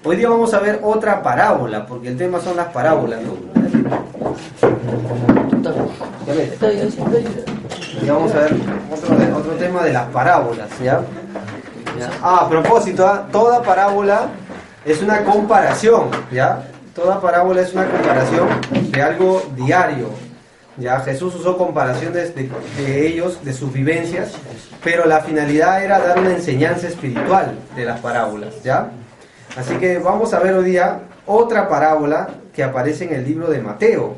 Hoy día vamos a ver otra parábola, porque el tema son las parábolas, ¿no? Y vamos a ver otro tema de las parábolas, ¿ya? A propósito, toda parábola es una comparación, ¿ya? Toda parábola es una comparación de algo diario. Ya Jesús usó comparaciones de ellos, de sus vivencias, pero la finalidad era dar una enseñanza espiritual de las parábolas, ¿ya? Así que vamos a ver hoy día otra parábola que aparece en el libro de Mateo.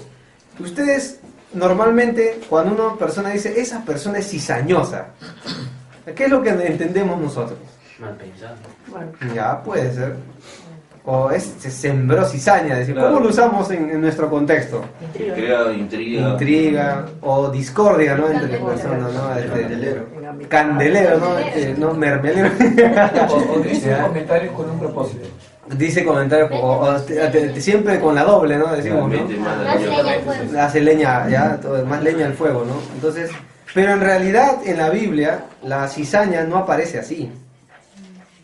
Ustedes, normalmente, cuando una persona dice, esa persona es cizañosa, ¿qué es lo que entendemos nosotros? Mal pensado. Ya, puede ser. O se sembró cizaña, decir, claro. ¿Cómo lo usamos en nuestro contexto? Crea intriga o discordia, ¿no? Entre personas, ¿no? Candelero, ¿no? No, mermelero. O dice comentarios con un propósito. Dice comentarios, siempre con la doble, ¿no? Decimos, ¿no? Hace leña, ya, más leña al fuego, ¿no? Entonces, pero en realidad en la Biblia la cizaña no aparece así.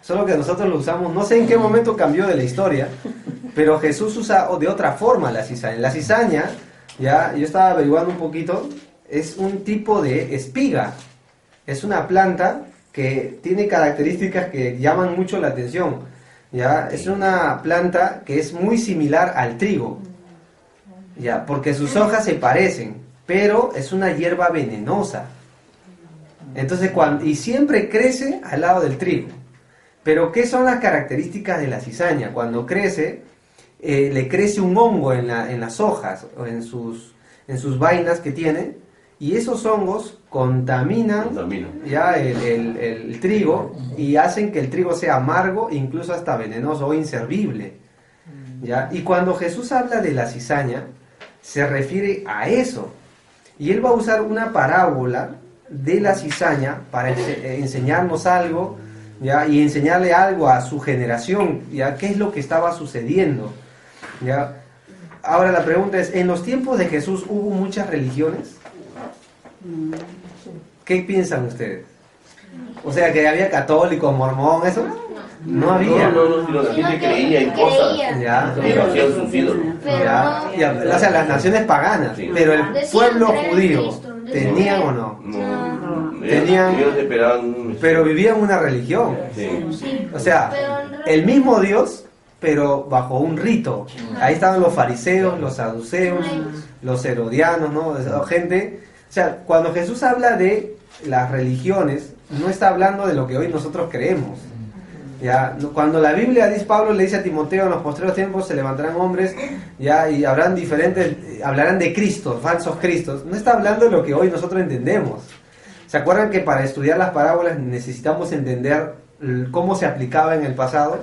Solo que nosotros lo usamos, no sé en qué momento cambió de la historia, pero Jesús usa de otra forma la cizaña. La cizaña, ya, yo estaba averiguando un poquito, es un tipo de espiga. Es una planta que tiene características que llaman mucho la atención. Ya, es una planta que es muy similar al trigo, ya, porque sus hojas se parecen, pero es una hierba venenosa. Entonces, y siempre crece al lado del trigo. Pero ¿qué son las características de la cizaña? Cuando crece, le crece un hongo en las hojas o en sus vainas que tiene, y esos hongos contaminan ya el trigo y hacen que el trigo sea amargo, incluso hasta venenoso o inservible. ¿Ya? Y cuando Jesús habla de la cizaña, se refiere a eso. Y él va a usar una parábola de la cizaña para enseñarnos algo, ¿ya? Y enseñarle algo a su generación, ¿ya? ¿Qué es lo que estaba sucediendo? ¿Ya? Ahora la pregunta es, ¿en los tiempos de Jesús hubo muchas religiones? ¿Qué piensan ustedes? O sea, que había católico, mormón, ¿eso? No había. No, la gente creía en cosas. Ya. Pero hacían sus ídolos. Ya. O sea, las naciones paganas, sí. Pero el pueblo judío, ¿tenían o no? Tenían, pero vivían una religión. Sí. O sea, el mismo Dios, pero bajo un rito. Ahí estaban los fariseos, los saduceos, los herodianos, ¿no? Gente. O sea, cuando Jesús habla de las religiones, no está hablando de lo que hoy nosotros creemos. ¿Ya? Cuando la Biblia dice, Pablo le dice a Timoteo, en los postreros tiempos se levantarán hombres, ¿ya? Y hablarán de Cristos, falsos Cristos. No está hablando de lo que hoy nosotros entendemos. ¿Se acuerdan que para estudiar las parábolas necesitamos entender cómo se aplicaba en el pasado?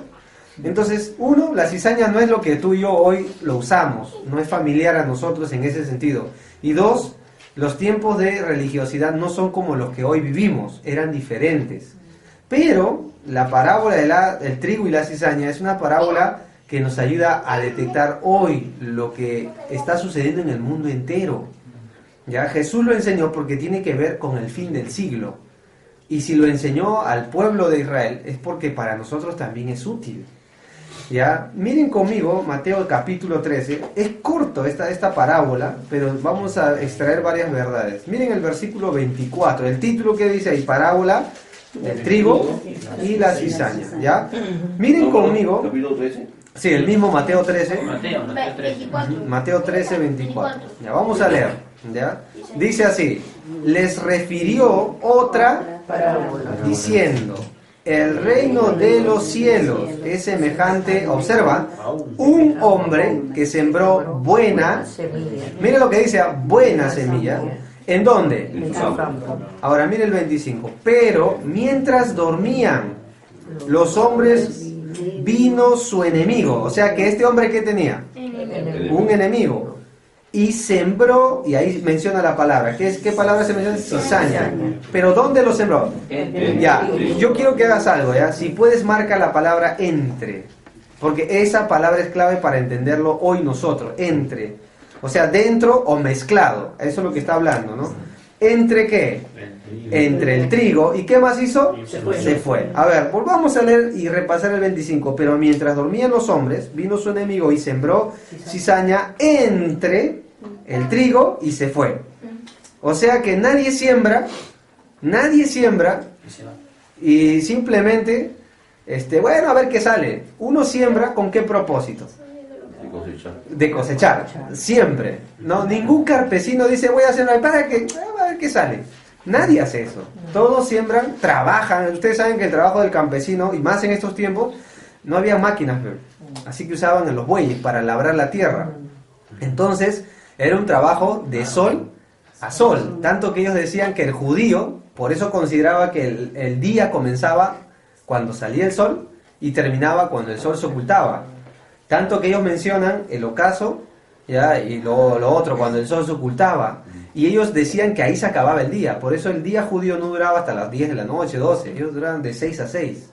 Entonces, uno, la cizaña no es lo que tú y yo hoy lo usamos, no es familiar a nosotros en ese sentido. Y dos, los tiempos de religiosidad no son como los que hoy vivimos, eran diferentes. Pero la parábola del trigo y la cizaña es una parábola que nos ayuda a detectar hoy lo que está sucediendo en el mundo entero. ¿Ya? Jesús lo enseñó porque tiene que ver con el fin del siglo. Y si lo enseñó al pueblo de Israel es porque para nosotros también es útil. ¿Ya? Miren conmigo Mateo capítulo 13. Es corto esta parábola, pero vamos a extraer varias verdades. Miren el versículo 24. El título que dice ahí, parábola del trigo y la cizaña. ¿Ya? Miren conmigo. ¿Capítulo 13? Sí, el mismo Mateo 13. Mateo 13, 24. Ya, vamos a leer. ¿Ya? Dice así: les refirió otra parábola diciendo: el reino de los cielos es semejante, observa, un hombre que sembró buena semilla. Mire lo que dice, buena semilla. ¿En dónde? En su campo. Ahora mire el 25. Pero mientras dormían los hombres, vino su enemigo. O sea que este hombre, ¿qué tenía? Un enemigo. Y sembró, y ahí menciona la palabra. ¿Qué palabra se menciona? Cizaña. ¿Pero dónde lo sembró? Ya, yo quiero que hagas algo, ¿ya? Si puedes, marca la palabra entre. Porque esa palabra es clave para entenderlo hoy nosotros. Entre. O sea, dentro o mezclado. Eso es lo que está hablando, ¿no? ¿entre qué? Entre el trigo. ¿Y qué más hizo? Se fue. A ver, volvamos a leer y repasar el 25. Pero mientras dormían los hombres, vino su enemigo y sembró cizaña entre el trigo y se fue. O sea que nadie siembra y simplemente, bueno, a ver qué sale. Uno siembra ¿con qué propósito? De cosechar, siempre. No, ningún campesino dice voy a sembrar para que a ver qué sale. Nadie hace eso. Todos siembran, trabajan. Ustedes saben que el trabajo del campesino, y más en estos tiempos, no había máquinas, así que usaban los bueyes para labrar la tierra. Entonces, era un trabajo de sol a sol. Tanto que ellos decían que el judío, por eso consideraba que el día comenzaba cuando salía el sol y terminaba cuando el sol se ocultaba. Tanto que ellos mencionan el ocaso, ¿ya? Y lo otro, cuando el sol se ocultaba. Y ellos decían que ahí se acababa el día. Por eso el día judío no duraba hasta las 10 de la noche, 12. Ellos duraban de 6 a 6.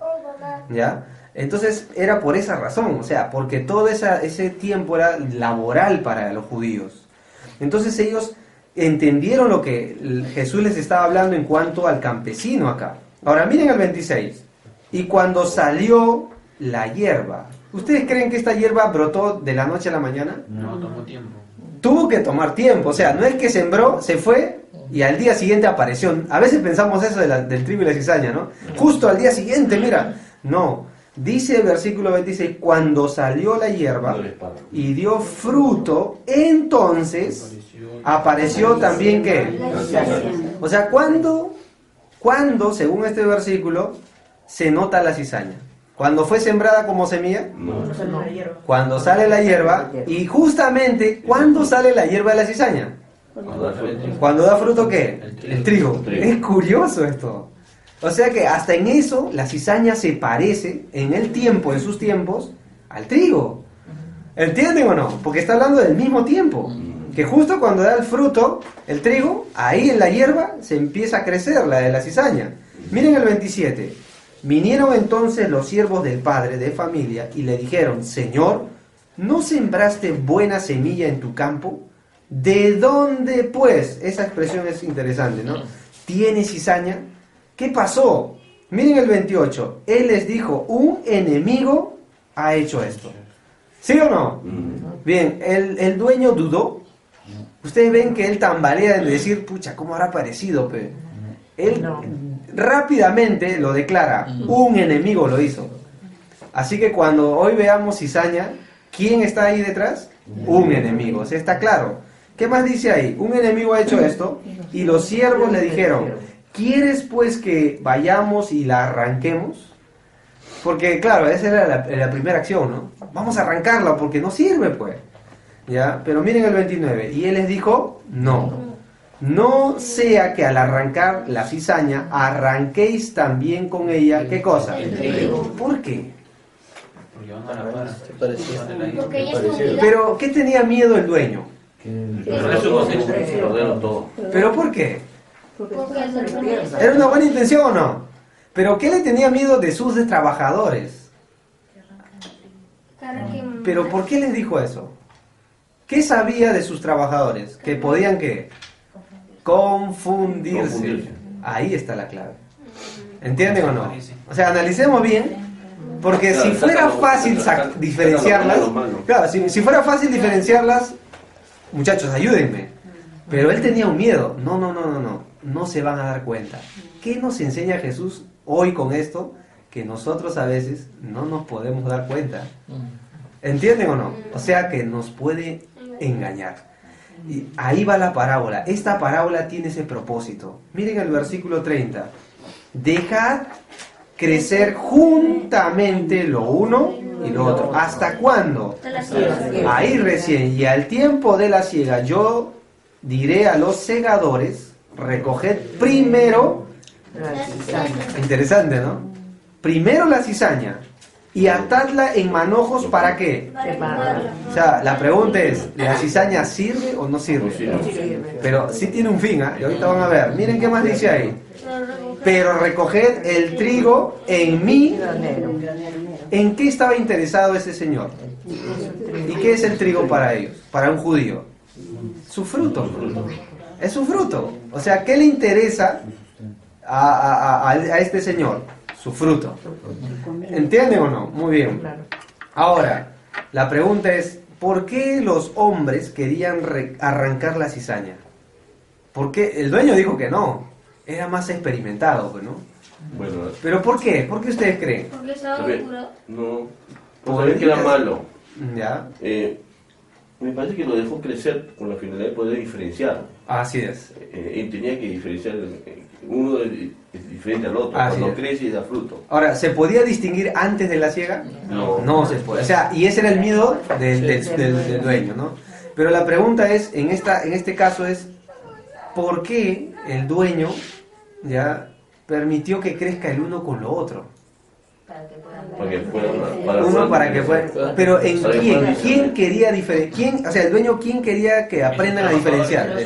¿Ya? Entonces era por esa razón. O sea, porque todo ese tiempo era laboral para los judíos. Entonces ellos entendieron lo que Jesús les estaba hablando en cuanto al campesino acá. Ahora miren el 26. Y cuando salió la hierba. ¿Ustedes creen que esta hierba brotó de la noche a la mañana? No, tomó tiempo. Tuvo que tomar tiempo, o sea, no es que sembró, se fue y al día siguiente apareció. A veces pensamos eso del trigo y la cizaña, ¿no? Justo al día siguiente, mira. No, dice el versículo 26, cuando salió la hierba y dio fruto, entonces apareció también ¿qué? O sea, ¿cuándo, según este versículo, se nota la cizaña? ¿Cuando fue sembrada como semilla? No. Cuando sale la hierba. Y justamente, ¿cuándo sale la hierba de la cizaña? Cuando da fruto, ¿qué? El trigo. Es curioso esto. O sea que hasta en eso, la cizaña se parece, en sus tiempos, al trigo. ¿Entienden o no? Porque está hablando del mismo tiempo. Que justo cuando da el fruto, el trigo, ahí en la hierba se empieza a crecer la de la cizaña. Miren el 27. Vinieron entonces los siervos del padre de familia y le dijeron, Señor, ¿no sembraste buena semilla en tu campo? ¿De dónde pues? Esa expresión es interesante, ¿no? ¿Tiene cizaña? ¿Qué pasó? Miren el 28. Él les dijo, un enemigo ha hecho esto. ¿Sí o no? Bien, el dueño dudó. Ustedes ven que él tambalea en decir, pucha, ¿cómo habrá parecido? Él rápidamente lo declara, un enemigo lo hizo. Así que cuando hoy veamos cizaña, ¿quién está ahí detrás? Un enemigo, ¿sí? Está claro. ¿Qué más dice ahí? Un enemigo ha hecho esto y los siervos le dijeron, ¿quieres pues que vayamos y la arranquemos? Porque claro, esa era la primera acción, ¿no? Vamos a arrancarla porque no sirve pues. ¿Ya? Pero miren el 29, y él les dijo, no sea que al arrancar la cizaña arranquéis también con ella, ¿qué cosa? El trigo. ¿Por qué? Porque van a la par. Pero, ¿qué tenía miedo el dueño? ¿Pero por qué? ¿Era una buena intención o no? ¿Pero qué le tenía miedo de sus trabajadores? ¿Pero por qué les dijo eso? ¿Qué sabía de sus trabajadores? Que podían, ¿qué? Confundirse. Ahí está la clave. ¿Entienden o no? O sea, analicemos bien, porque si fuera fácil diferenciarlas, claro, si fuera fácil diferenciarlas, muchachos, ayúdenme. Pero él tenía un miedo. No se van a dar cuenta. ¿Qué nos enseña Jesús hoy con esto? Que nosotros a veces no nos podemos dar cuenta. ¿Entienden o no? O sea que nos puede engañar. Y ahí va la parábola. Esta parábola tiene ese propósito. Miren el versículo 30. Dejad crecer juntamente lo uno y lo otro. ¿Hasta cuándo? Ahí recién. Y al tiempo de la siega yo diré a los segadores, recoged primero. Interesante, ¿no? Primero la cizaña y atadla en manojos, ¿para qué? O sea, la pregunta es, ¿la cizaña sirve o no sirve? Pero sí tiene un fin, y ahorita van a ver. Miren qué más dice ahí. Pero recoged el trigo en mí. ¿En qué estaba interesado ese señor? ¿Y qué es el trigo para ellos? Para un judío. Su fruto. Es su fruto. O sea, ¿qué le interesa a este señor? Su fruto. ¿Entienden o no? Muy bien. Ahora, la pregunta es, ¿por qué los hombres querían arrancar la cizaña? Porque el dueño dijo que no. Era más experimentado, pues, ¿no? Bueno, ¿pero por qué? ¿Por qué ustedes creen? Porque estaba curado. No, porque que era malo. ¿Ya? Me parece que lo dejó crecer con la finalidad de poder diferenciar. Así es. Él tenía que diferenciar, uno es diferente al otro, Así cuando es. crece y da fruto. Ahora, ¿se podía distinguir antes de la siega? No. No se puede. O sea, y ese era el miedo del dueño, ¿no? Pero la pregunta es, en este caso es, ¿por qué el dueño ya permitió que crezca el uno con lo otro? Para que puedan, pero ¿en quién? ¿Quién quería diferenciar? O sea, el dueño, ¿quién quería que aprendan a diferenciar?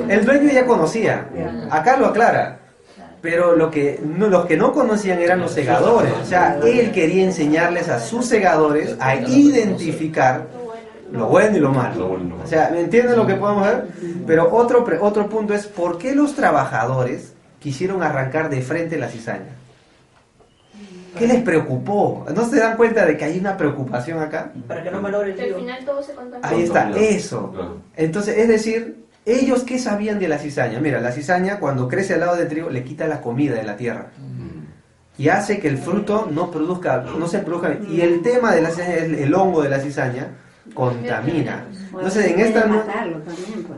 El dueño ya conocía. Acá lo aclara. Pero los que no conocían eran los segadores. O sea, él quería enseñarles a sus segadores a identificar lo bueno y lo malo. O sea, ¿me entienden lo que podemos ver? Pero otro punto es, ¿por qué los trabajadores quisieron arrancar de frente la cizaña? ¿Qué les preocupó? ¿No se dan cuenta de que hay una preocupación acá? Para que no malogre el Al trigo. final todo se contamina. Ahí está, eso. Entonces, es decir, ellos ¿qué sabían de la cizaña? Mira, la cizaña cuando crece al lado del trigo le quita la comida de la tierra. Y hace que el fruto no se produzca. Y el tema de la cizaña es el hongo de la cizaña contamina. Entonces, en esta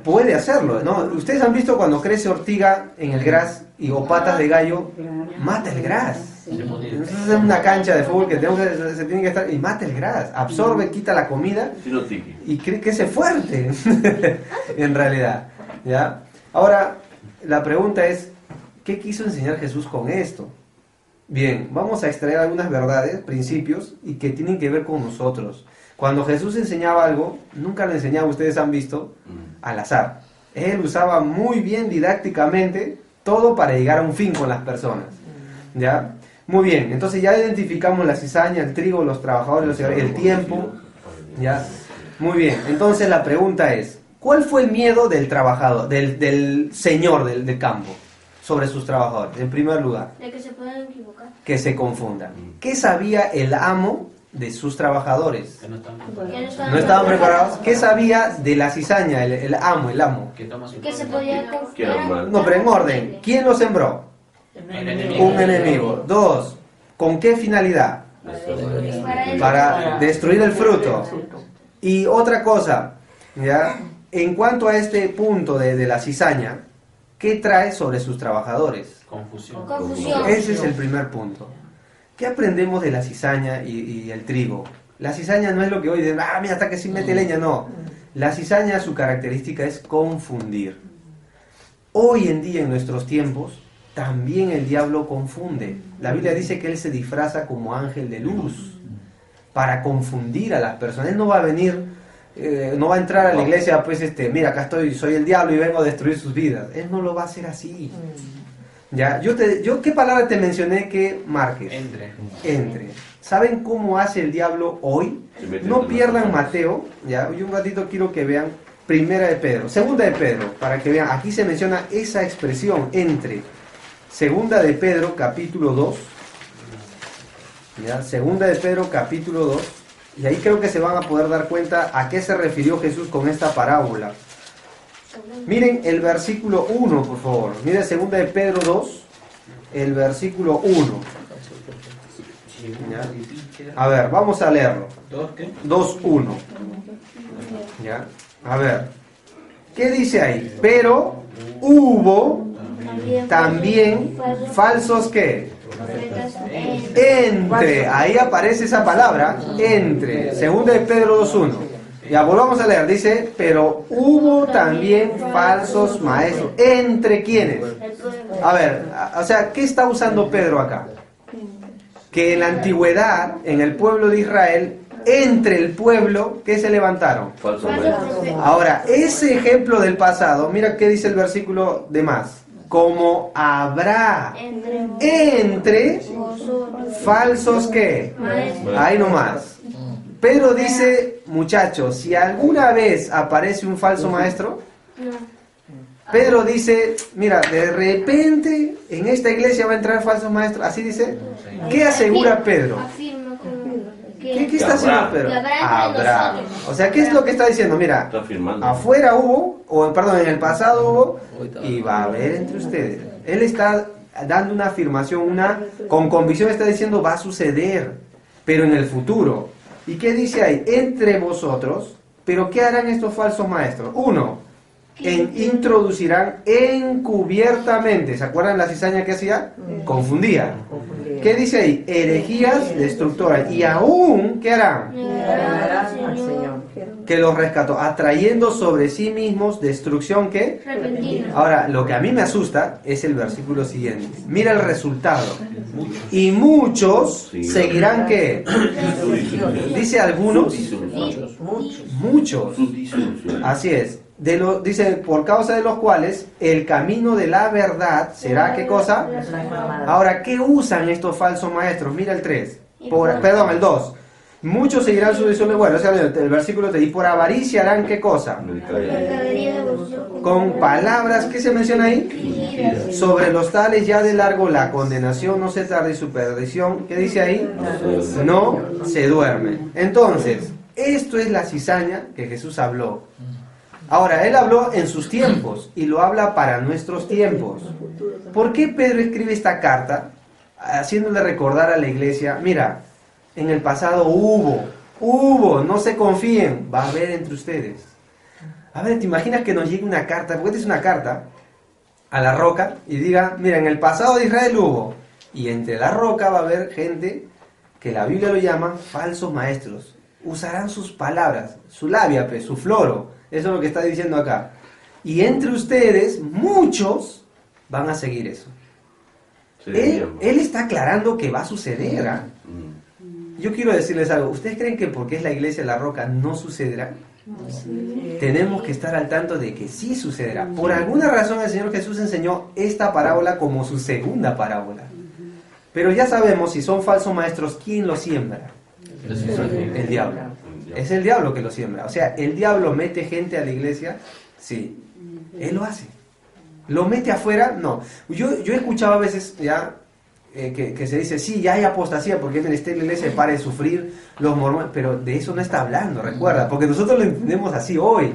puede hacerlo, ¿no? Ustedes han visto cuando crece ortiga en el gras o patas de gallo, mata el gras. Entonces es una cancha de fútbol que se tiene que estar y mata el gras, absorbe, quita la comida y cree que es fuerte en realidad, ¿ya? Ahora, la pregunta es, ¿qué quiso enseñar Jesús con esto? Bien, vamos a extraer algunas verdades, principios, y que tienen que ver con nosotros. Cuando Jesús enseñaba algo, nunca lo enseñaba, ustedes han visto, al azar. Él usaba muy bien didácticamente todo para llegar a un fin con las personas, ¿ya? Muy bien, entonces ya identificamos la cizaña, el trigo, los trabajadores, el tiempo, ¿ya? Muy bien, entonces la pregunta es, ¿cuál fue el miedo del trabajador, del señor del campo sobre sus trabajadores? En primer lugar, De que se puedan equivocar. que se confundan. ¿Qué sabía el amo de sus trabajadores? Que no están ¿No estaban preparados? ¿Qué sabía de la cizaña, el amo? Que toma su Que se podía confiar. No, pero en orden, ¿quién lo sembró? Un enemigo. 2. ¿Con qué finalidad? Para destruir el fruto. Y otra cosa, ¿ya? En cuanto a este punto de la cizaña, ¿qué trae sobre sus trabajadores? Confusión. Ese es el primer punto. ¿Qué aprendemos de la cizaña y el trigo? La cizaña no es lo que hoy dicen, mira, hasta que sí mete leña, no. La cizaña, su característica es confundir. Hoy en día, en nuestros tiempos, también el diablo confunde. La Biblia dice que él se disfraza como ángel de luz para confundir a las personas. Él no va a venir, no va a entrar a la iglesia, pues, mira, acá estoy, soy el diablo y vengo a destruir sus vidas. Él no lo va a hacer así. ¿Ya? Yo ¿qué palabra te mencioné que marques? Entre. ¿Saben cómo hace el diablo hoy? No pierdan Mateo, ¿ya? Hoy un ratito quiero que vean Primera de Pedro, Segunda de Pedro, para que vean, aquí se menciona esa expresión, entre. Segunda de Pedro, capítulo 2, ¿ya? Segunda de Pedro, capítulo 2, y ahí creo que se van a poder dar cuenta a qué se refirió Jesús con esta parábola. Miren el versículo 1, por favor. Miren segunda de Pedro 2, el versículo 1. ¿Ya? A ver, vamos a leerlo. 2:1. ¿Ya? A ver. ¿Qué dice ahí? Pero hubo también falsos ¿qué? Entre. Ahí aparece esa palabra, entre. Segunda de Pedro 2:1. Ya, volvamos a leer, dice, pero hubo también falsos maestros. ¿Entre quiénes? A ver, o sea, ¿qué está usando Pedro acá? Que en la antigüedad, en el pueblo de Israel, entre el pueblo, ¿qué se levantaron? Falsos maestros. Ahora, ese ejemplo del pasado, mira qué dice el versículo de más. Como habrá entre falsos, ¿qué? Ahí nomás. Pedro dice, muchachos, si alguna vez aparece un falso maestro, Pedro dice, mira, de repente en esta iglesia va a entrar falsos maestros, así dice. ¿Qué asegura Pedro? Afirma ¿Qué está haciendo Pedro? que habrá entre nosotros. O sea, ¿qué es lo que está diciendo? Mira, Está afirmando. afuera hubo, o perdón, en el pasado hubo, y va a haber entre ustedes. Él está dando una afirmación, con convicción está diciendo va a suceder, pero en el futuro. ¿Y qué dice ahí? Entre vosotros, pero ¿qué harán estos falsos maestros? Uno, introducirán encubiertamente. ¿Se acuerdan la cizaña que hacía? Confundía. ¿Qué dice ahí? Herejías destructoras. Y aún, ¿qué harán? Que los rescató, atrayendo sobre sí mismos destrucción, ¿qué? Repentina. Ahora, lo que a mí me asusta es el versículo siguiente. Mira el resultado. Y muchos seguirán, ¿qué? Dice algunos. Muchos. Así es. Dice, por causa de los cuales el camino de la verdad será, ¿qué cosa? Ahora, ¿qué usan estos falsos maestros? Mira el 3. Perdón, el 2. Muchos seguirán su visión. Bueno, o sea, el versículo 3. Y por avaricia harán, ¿qué cosa? Con palabras, ¿qué se menciona ahí? Sobre los tales ya de largo la condenación, no se tarde su perdición. ¿Qué dice ahí? No se duerme. Entonces, esto es la cizaña que Jesús habló. Ahora, Él habló en sus tiempos y lo habla para nuestros tiempos. ¿Por qué Pedro escribe esta carta haciéndole recordar a la iglesia? Mira, en el pasado hubo, no se confíen, va a haber entre ustedes. A ver, ¿te imaginas que nos llegue una carta? Porque esta es una carta a la roca y diga, mira, en el pasado de Israel hubo. Y entre la roca va a haber gente que la Biblia lo llama falsos maestros. Usarán sus palabras, su labia, su floro. Eso es lo que está diciendo acá. Y entre ustedes, muchos van a seguir eso. Él está aclarando que va a suceder. Yo quiero decirles algo. ¿Ustedes creen que porque es la iglesia de la roca no sucederá? Tenemos que estar al tanto de que sí sucederá. Por alguna razón el Señor Jesús enseñó esta parábola como su segunda parábola. Pero ya sabemos, si son falsos maestros, ¿quién los siembra? El diablo. Es el diablo que lo siembra. O sea, el diablo mete gente a la iglesia. Sí, él lo hace. ¿Lo mete afuera? No. Yo he escuchado a veces ya que se dice, sí, ya hay apostasía porque en la iglesia para de sufrir los mormones. Pero de eso no está hablando, recuerda. Porque nosotros lo entendemos así hoy.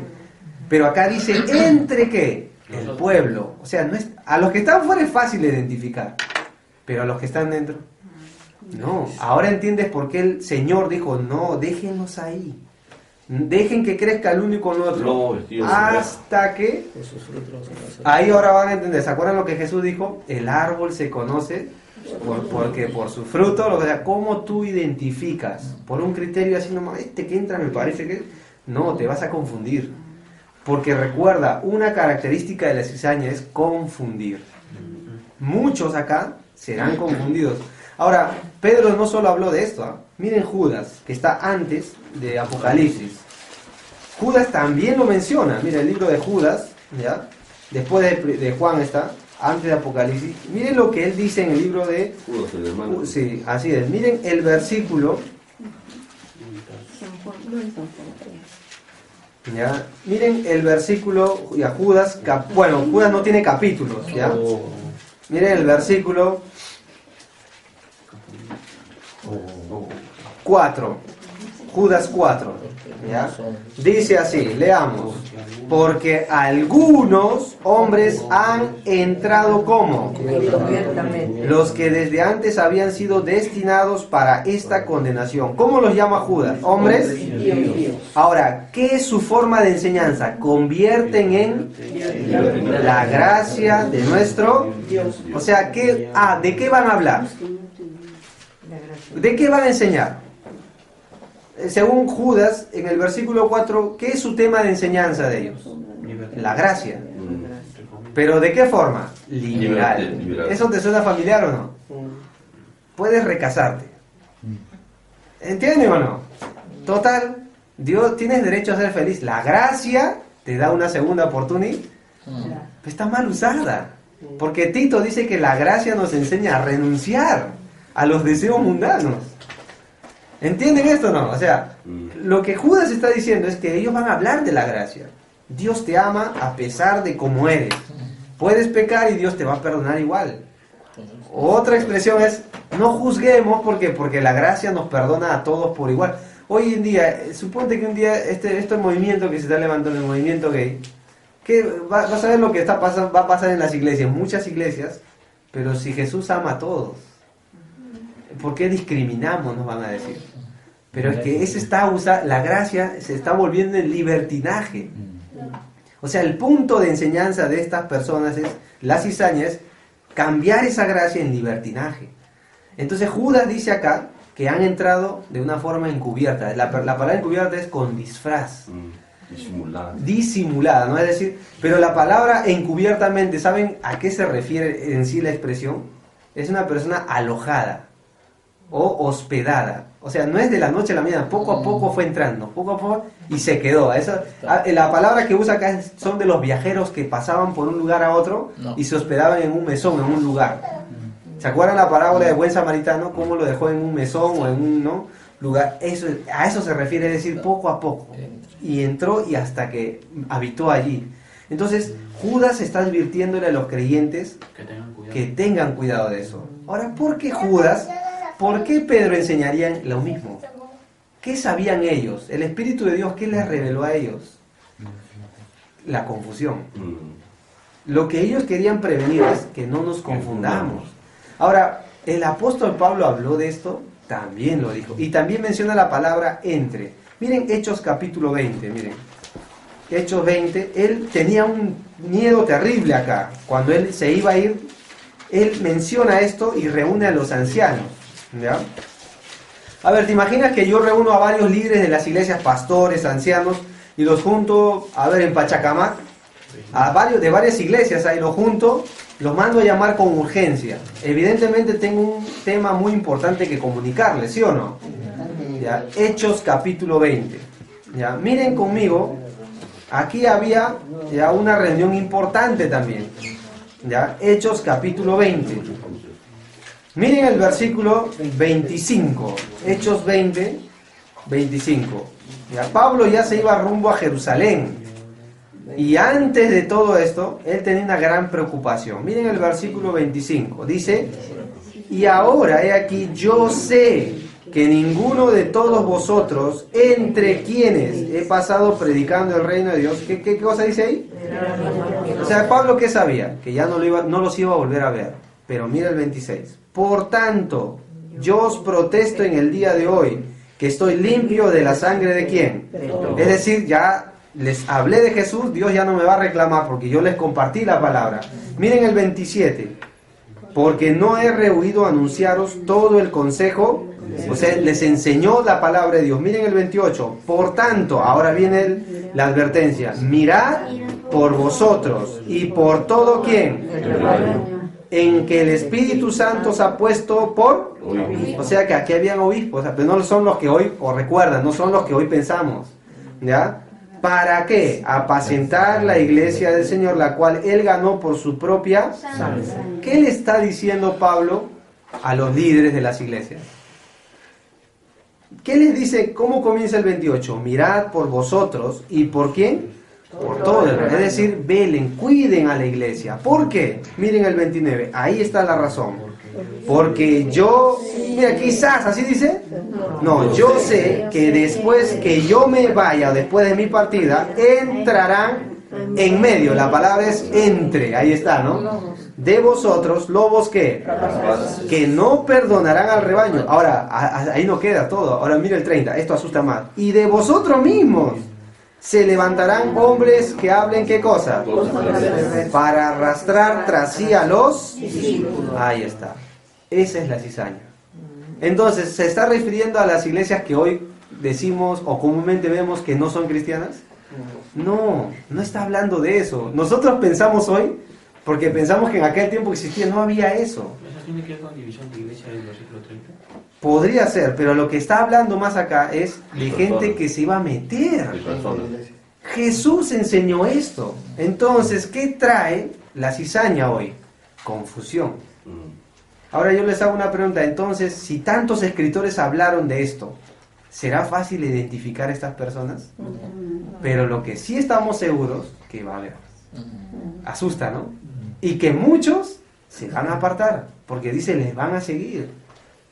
Pero acá dice, ¿entre qué? El pueblo. O sea, no es, a los que están fuera es fácil de identificar. Pero a los que están dentro... No, ahora entiendes por qué el Señor dijo, no, déjenlos ahí. Dejen que crezca el uno y con el otro. Hasta que... Ahí ahora van a entender. ¿Se acuerdan lo que Jesús dijo? El árbol se conoce porque por su fruto, o sea, ¿cómo tú identificas? Por un criterio así nomás, este que entra me parece que... No, te vas a confundir. Porque recuerda, una característica de la cizaña es confundir. Muchos acá serán confundidos. Ahora, Pedro no solo habló de esto, miren Judas, que está antes de Apocalipsis. Judas también lo menciona, mira el libro de Judas, ¿ya? Después de Juan está, antes de Apocalipsis. Miren lo que él dice en el libro de Judas, el hermano. Sí, así es. Miren el versículo. ¿Ya? Miren el versículo, ya Judas, bueno, Judas no tiene capítulos, ¿ya? Miren el versículo 4, Judas 4, ¿ya? Dice así, leamos, porque algunos hombres han entrado como los que desde antes habían sido destinados para esta condenación. ¿Cómo los llama Judas? Hombres. Ahora, ¿qué es su forma de enseñanza? Convierten en la gracia de nuestro Dios. O sea, ¿de qué van a hablar? ¿De qué van a enseñar? Según Judas, en el versículo 4, ¿qué es su tema de enseñanza de ellos? La gracia. ¿Pero de qué forma? Liberal. ¿Eso te suena familiar o no? Puedes recasarte. ¿Entiendes o no? Total, Dios, tienes derecho a ser feliz. La gracia te da una segunda oportunidad. Está mal usada. Porque Tito dice que la gracia nos enseña a renunciar a los deseos mundanos. ¿Entienden esto o no? O sea, lo que Judas está diciendo es que ellos van a hablar de la gracia. Dios te ama a pesar de cómo eres. Puedes pecar y Dios te va a perdonar igual. Otra expresión es, no juzguemos porque la gracia nos perdona a todos por igual. Hoy en día, suponte que un día este movimiento que se está levantando, el movimiento gay, que vas a ver lo que va a pasar en las iglesias, muchas iglesias, pero si Jesús ama a todos, ¿por qué discriminamos? Nos van a decir. Pero es que la gracia se está volviendo en libertinaje. O sea, el punto de enseñanza de estas personas es, la cizaña es cambiar esa gracia en libertinaje. Entonces Judas dice acá que han entrado de una forma encubierta. La palabra encubierta es con disfraz. Disimulada, ¿no? Es decir, pero la palabra encubiertamente, ¿saben a qué se refiere en sí la expresión? Es una persona alojada o hospedada. O sea, no es de la noche a la mañana, poco a poco fue entrando, poco a poco, y se quedó. La palabra que usa acá son de los viajeros que pasaban por un lugar a otro y se hospedaban en un mesón, en un lugar. ¿Se acuerdan la parábola de buen samaritano? ¿Cómo lo dejó en un mesón o en un lugar? A eso se refiere, es decir, poco a poco. Y entró y hasta que habitó allí. Entonces, Judas está advirtiéndole a los creyentes que tengan cuidado de eso. Ahora, ¿por qué Judas? ¿Por qué Pedro enseñarían lo mismo? ¿Qué sabían ellos? El Espíritu de Dios, ¿qué les reveló a ellos? La confusión. Lo que ellos querían prevenir es que no nos confundamos. Ahora, el apóstol Pablo habló de esto, también lo dijo. Y también menciona la palabra entre. Miren Hechos capítulo 20, miren. Hechos 20, él tenía un miedo terrible acá. Cuando él se iba a ir, él menciona esto y reúne a los ancianos. ¿Ya? A ver, ¿te imaginas que yo reúno a varios líderes de las iglesias, pastores, ancianos, y los junto, a ver, en Pachacamac, de varias iglesias, ahí los junto, los mando a llamar con urgencia? Evidentemente tengo un tema muy importante que comunicarles, ¿sí o no? ¿Ya? Hechos capítulo 20. ¿Ya? Miren conmigo, aquí había ya una reunión importante también. ¿Ya? Hechos capítulo 20. Miren el versículo 25, Hechos 20, 25. Ya, Pablo ya se iba rumbo a Jerusalén. Y antes de todo esto, él tenía una gran preocupación. Miren el versículo 25. Dice, y ahora he aquí, yo sé que ninguno de todos vosotros, entre quienes he pasado predicando el reino de Dios, ¿qué cosa dice ahí? O sea, Pablo, ¿qué sabía? Que ya no los iba a volver a ver. Pero mira el 26. Por tanto, yo os protesto en el día de hoy que estoy limpio de la sangre de ¿quién? Es decir, ya les hablé de Jesús, Dios ya no me va a reclamar porque yo les compartí la palabra. Miren el 27. Porque no he rehuido anunciaros todo el consejo, o sea, les enseñó la palabra de Dios. Miren el 28. Por tanto, ahora viene la advertencia. Mirad por vosotros y por todo ¿quién? En que el Espíritu Santo os ha puesto por... O sea que aquí habían obispos, pero no son los que hoy, o recuerdan, no son los que hoy pensamos. ¿Ya? ¿Para qué? Apacentar la iglesia del Señor, la cual Él ganó por su propia sangre. ¿Qué le está diciendo Pablo a los líderes de las iglesias? ¿Qué les dice? ¿Cómo comienza el 28? Mirad por vosotros. ¿Y por quién? Por todo. Es decir, velen, cuiden a la iglesia. ¿Por qué? Miren el 29. Ahí está la razón. Porque yo, mira, quizás, ¿así dice? No, yo sé que después que yo me vaya, después de mi partida, entrarán en medio. La palabra es entre. Ahí está, ¿no? De vosotros, lobos que no perdonarán al rebaño. Ahora, ahí no queda todo. Ahora mira el 30. Esto asusta más. Y de vosotros mismos se levantarán hombres que hablen ¿qué cosa? Para arrastrar tras sí a los... Ahí está. Esa es la cizaña. Entonces, ¿se está refiriendo a las iglesias que hoy decimos o comúnmente vemos que no son cristianas? No, no está hablando de eso. Nosotros pensamos hoy, porque pensamos que en aquel tiempo existía, no había eso. ¿Eso tiene que ver con división de iglesia del versículo 30? Podría ser, pero lo que está hablando más acá es de gente que se iba a meter. Jesús enseñó esto. Entonces, ¿qué trae la cizaña hoy? Confusión. Ahora yo les hago una pregunta. Entonces, si tantos escritores hablaron de esto, ¿Será fácil identificar a estas personas? Pero lo que sí estamos seguros, que va a haber. Asusta, ¿no? Y que muchos se van a apartar, porque dice, les van a seguir.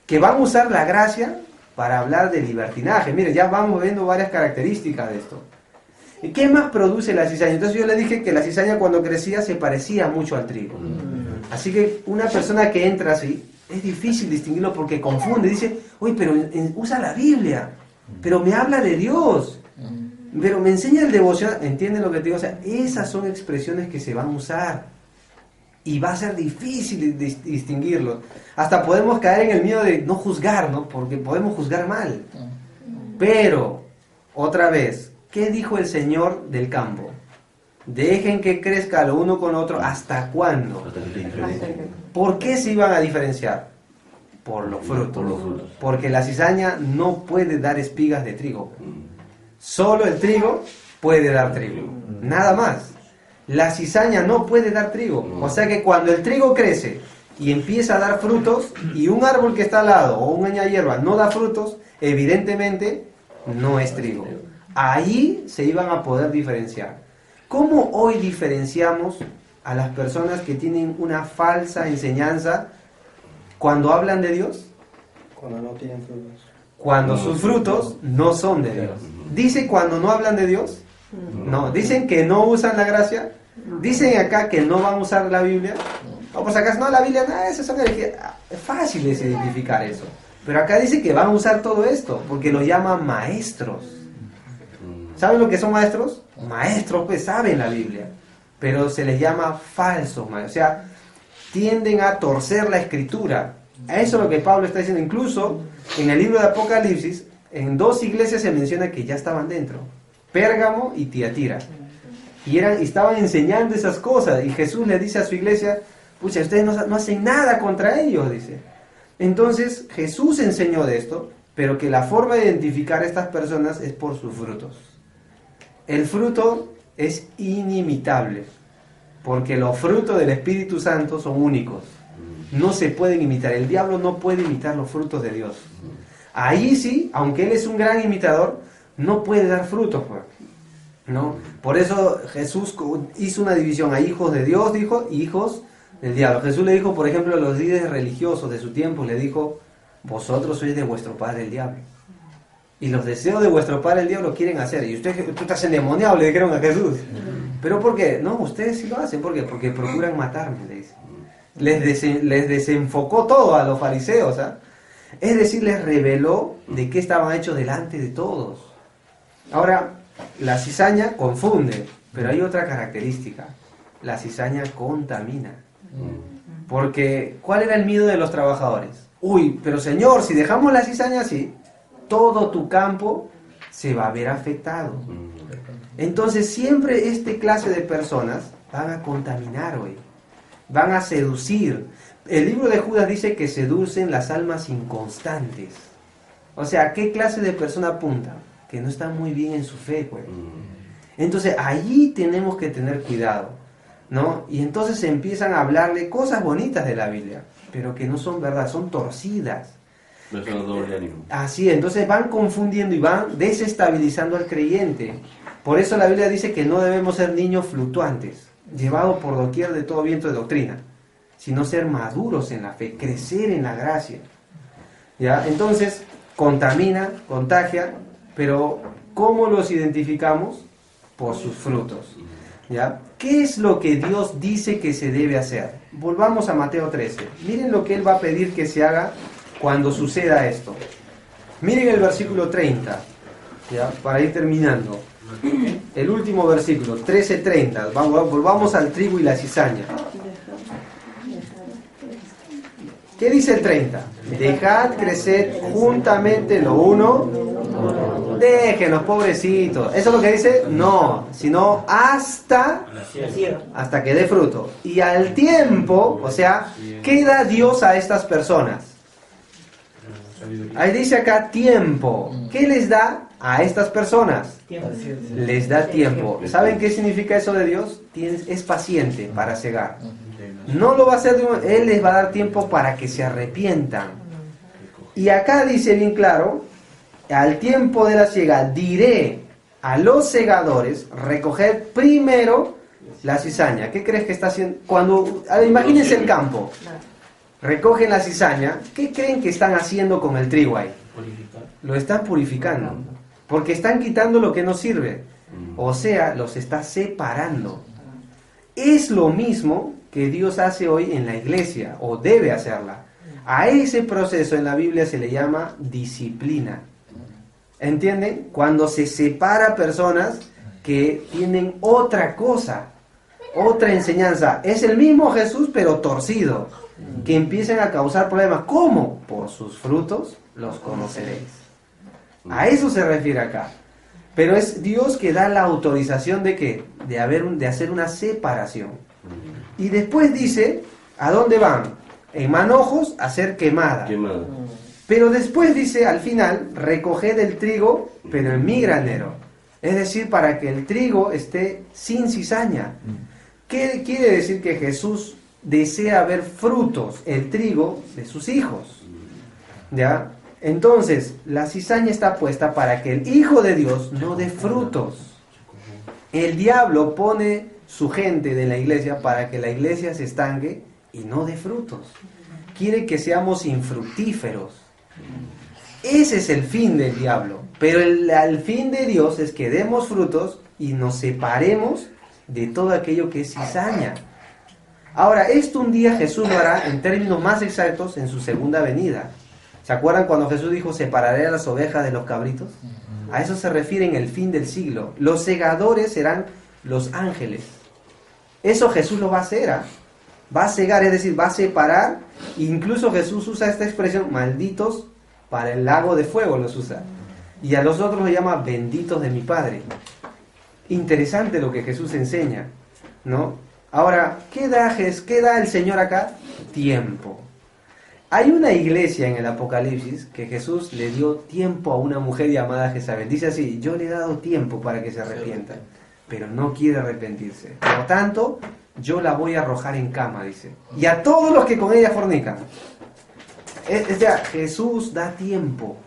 Que van a usar la gracia para hablar de libertinaje. Mire, ya vamos viendo varias características de esto. ¿Y qué más produce la cizaña? Entonces yo le dije que la cizaña cuando crecía se parecía mucho al trigo. Así que una persona que entra así, es difícil distinguirlo porque confunde. Dice, oye, pero usa la Biblia, pero me habla de Dios, pero me enseña el devocional. ¿Entienden lo que te digo? O sea, esas son expresiones que se van a usar. Y va a ser difícil distinguirlo. Hasta podemos caer en el miedo de no juzgar, ¿no? Porque podemos juzgar mal. Pero, otra vez, ¿qué dijo el Señor del campo? Dejen que crezca lo uno con otro. ¿Hasta cuándo? ¿Por qué se iban a diferenciar? Por los frutos. Porque la cizaña no puede dar espigas de trigo. Solo el trigo puede dar trigo. Nada más. La cizaña no puede dar trigo. O sea que cuando el trigo crece y empieza a dar frutos, y un árbol que está al lado o una hierba no da frutos, evidentemente no es trigo. Ahí se iban a poder diferenciar. ¿Cómo hoy diferenciamos a las personas que tienen una falsa enseñanza cuando hablan de Dios? Cuando no tienen frutos. Cuando sus frutos no son de Dios. ¿Dice cuando no hablan de Dios? No. ¿Dicen que no usan la gracia? ¿Dicen acá que no van a usar la Biblia? O por si acaso, no, la Biblia, nada, eso son herejías. Es fácil es identificar eso. Pero acá dice que van a usar todo esto, porque lo llaman maestros. ¿Saben lo que son maestros? Maestros, pues saben la Biblia, pero se les llama falsos maestros. O sea, tienden a torcer la escritura. A eso es lo que Pablo está diciendo. Incluso en el libro de Apocalipsis, en 2 iglesias se menciona que ya estaban dentro: Pérgamo y Tiatira. Y estaban enseñando esas cosas. Y Jesús le dice a su iglesia: pucha, ustedes no hacen nada contra ellos, dice. Entonces Jesús enseñó de esto, pero que la forma de identificar a estas personas es por sus frutos. El fruto es inimitable, porque los frutos del Espíritu Santo son únicos. No se pueden imitar. El diablo no puede imitar los frutos de Dios. Ahí sí, aunque él es un gran imitador, no puede dar frutos, pues, ¿no? Por eso Jesús hizo una división a hijos de Dios, dijo, y hijos del diablo. Jesús le dijo, por ejemplo, a los líderes religiosos de su tiempo, le dijo: vosotros sois de vuestro padre el diablo, y los deseos de vuestro padre el diablo quieren hacer. Y tú estás endemoniado, le dijeron a Jesús. ¿Pero por qué? No, ustedes sí lo hacen. ¿Por qué? Porque procuran matarme, le dice. Les desenfocó todo a los fariseos, ¿ah? Es decir, les reveló de qué estaban hechos delante de todos. Ahora, la cizaña confunde, pero hay otra característica: la cizaña contamina. Porque, ¿cuál era el miedo de los trabajadores? Uy, pero Señor, si dejamos la cizaña así, todo tu campo se va a ver afectado. Entonces siempre este clase de personas van a contaminar hoy, van a seducir. El libro de Judas dice que seducen las almas inconstantes. O sea, ¿qué clase de persona apunta? Que no está muy bien en su fe, pues. Entonces allí tenemos que tener cuidado, ¿no? Y entonces se empiezan a hablarle cosas bonitas de la Biblia, pero que no son verdad, son torcidas. No son doble ánimo. Así, entonces van confundiendo y van desestabilizando al creyente. Por eso la Biblia dice que no debemos ser niños fluctuantes, llevados por doquier de todo viento de doctrina, sino ser maduros en la fe, crecer en la gracia. ¿Ya? Entonces, contamina, contagia, pero ¿cómo los identificamos? Por sus frutos. ¿Ya? ¿Qué es lo que Dios dice que se debe hacer? Volvamos a Mateo 13. Miren lo que Él va a pedir que se haga cuando suceda esto. Miren el versículo 30, ¿ya? Para ir terminando. El último versículo, 13:30. Volvamos al trigo y la cizaña. ¿Qué dice el 30? Dejad crecer juntamente lo uno. Déjenlos, pobrecitos. ¿Eso es lo que dice? No, sino hasta que dé fruto. Y al tiempo, o sea, ¿qué da Dios a estas personas? Ahí dice acá tiempo. ¿Qué les da a estas personas? Les da tiempo. ¿Saben qué significa eso de Dios? Es paciente para cegar. No lo va a hacer Él les va a dar tiempo para que se arrepientan. Y acá dice bien claro, al tiempo de la siega diré a los segadores, recoger primero la cizaña. ¿Qué crees que está haciendo? Imagínense el campo. Recogen la cizaña. ¿Qué creen que están haciendo con el trigo ahí? Purificar. Lo están purificando. Porque están quitando lo que no sirve. O sea, los está separando. Es lo mismo que Dios hace hoy en la iglesia, o debe hacerla. A ese proceso en la Biblia se le llama disciplina. ¿Entienden? Cuando se separa personas que tienen otra cosa, otra enseñanza. Es el mismo Jesús, pero torcido, que empiezan a causar problemas. ¿Cómo? Por sus frutos los conoceréis. A eso se refiere acá. Pero es Dios que da la autorización de ¿qué? De hacer una separación. Y después dice, ¿a dónde van? En manojos a ser quemada. Pero después dice al final, recoged el trigo, pero en mi granero. Es decir, para que el trigo esté sin cizaña. ¿Qué quiere decir? Que Jesús desea ver frutos, el trigo de sus hijos. ¿Ya? Entonces, la cizaña está puesta para que el Hijo de Dios no dé frutos. El diablo pone su gente de la iglesia para que la iglesia se estanque y no dé frutos. Quiere que seamos infructíferos. Ese es el fin del diablo. Pero el fin de Dios es que demos frutos y nos separemos de todo aquello que es cizaña. Ahora, esto un día Jesús lo hará en términos más exactos en su segunda venida. ¿Se acuerdan cuando Jesús dijo, separaré a las ovejas de los cabritos? A eso se refiere en el fin del siglo. Los segadores serán los ángeles. Eso Jesús lo va a hacer, ¿ah? Va a cegar, es decir, va a separar. Incluso Jesús usa esta expresión, malditos para el lago de fuego los usa. Y a los otros los llama benditos de mi Padre. Interesante lo que Jesús enseña, ¿no? Ahora, ¿qué da el Señor acá? Tiempo. Hay una iglesia en el Apocalipsis que Jesús le dio tiempo a una mujer llamada Jezabel. Dice así, yo le he dado tiempo para que se arrepienta, pero no quiere arrepentirse. Por lo tanto, yo la voy a arrojar en cama, dice. Y a todos los que con ella fornican. O sea, Jesús da tiempo.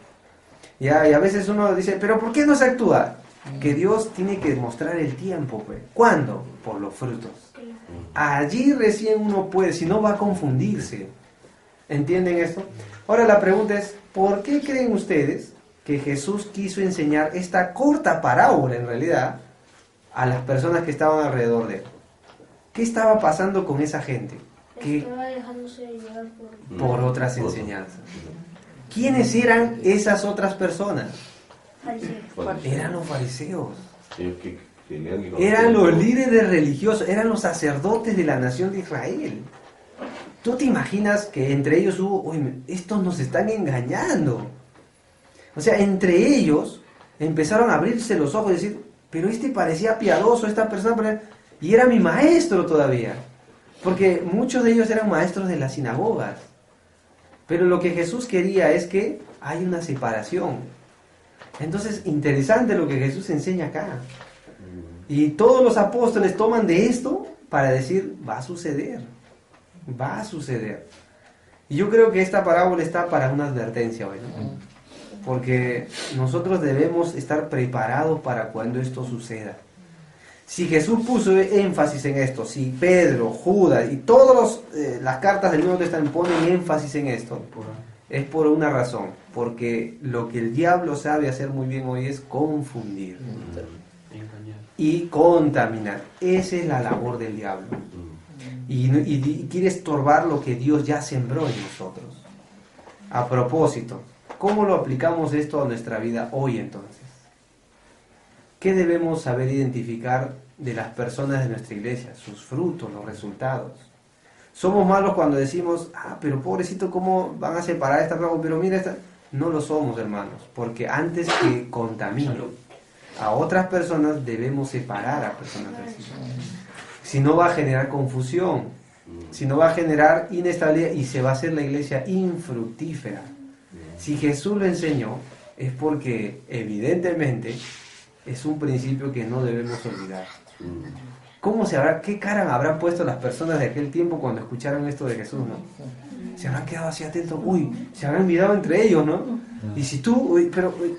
¿Ya? Y a veces uno dice, pero ¿por qué no se actúa? Que Dios tiene que mostrar el tiempo, pues. ¿Cuándo? Por los frutos. Allí recién uno puede, si no va a confundirse. ¿Entienden esto? Ahora la pregunta es, ¿por qué creen ustedes que Jesús quiso enseñar esta corta parábola en realidad a las personas que estaban alrededor de él? ¿Qué estaba pasando con esa gente? Que estaba dejándose llevar por otras enseñanzas. ¿Quiénes eran esas otras personas? fariseos. Eran los fariseos. Eran Eran los líderes religiosos, eran los sacerdotes de la nación de Israel. ¿Tú te imaginas que entre ellos hubo, uy, estos nos están engañando? O sea, entre ellos empezaron a abrirse los ojos y decir, pero este parecía piadoso, esta persona, y era mi maestro todavía. Porque muchos de ellos eran maestros de las sinagogas. Pero lo que Jesús quería es que hay una separación. Entonces, interesante lo que Jesús enseña acá. Y todos los apóstoles toman de esto para decir, va a suceder. Va a suceder. Y yo creo que esta parábola está para una advertencia hoy, ¿no? Porque nosotros debemos estar preparados para cuando esto suceda. Si Jesús puso énfasis en esto, si Pedro, Judas y todas las cartas del Nuevo Testamento ponen énfasis en esto, es por una razón. Porque lo que el diablo sabe hacer muy bien hoy es confundir y contaminar. Esa es la labor del diablo. Y quiere estorbar lo que Dios ya sembró en nosotros. A propósito, ¿cómo lo aplicamos esto a nuestra vida hoy entonces? ¿Qué debemos saber identificar de las personas de nuestra iglesia? Sus frutos, los resultados. Somos malos cuando decimos, pero pobrecito, ¿cómo van a separar esta plaga? Pero mira esta. No lo somos, hermanos, porque antes que contamine a otras personas, debemos separar a personas así. Si no va a generar confusión, si no va a generar inestabilidad y se va a hacer la iglesia infructífera. Si Jesús lo enseñó, es porque evidentemente es un principio que no debemos olvidar. ¿Qué cara habrán puesto las personas de aquel tiempo cuando escucharon esto de Jesús, no? Se habrán quedado así atentos, se habrán mirado entre ellos, ¿no? Y si tú,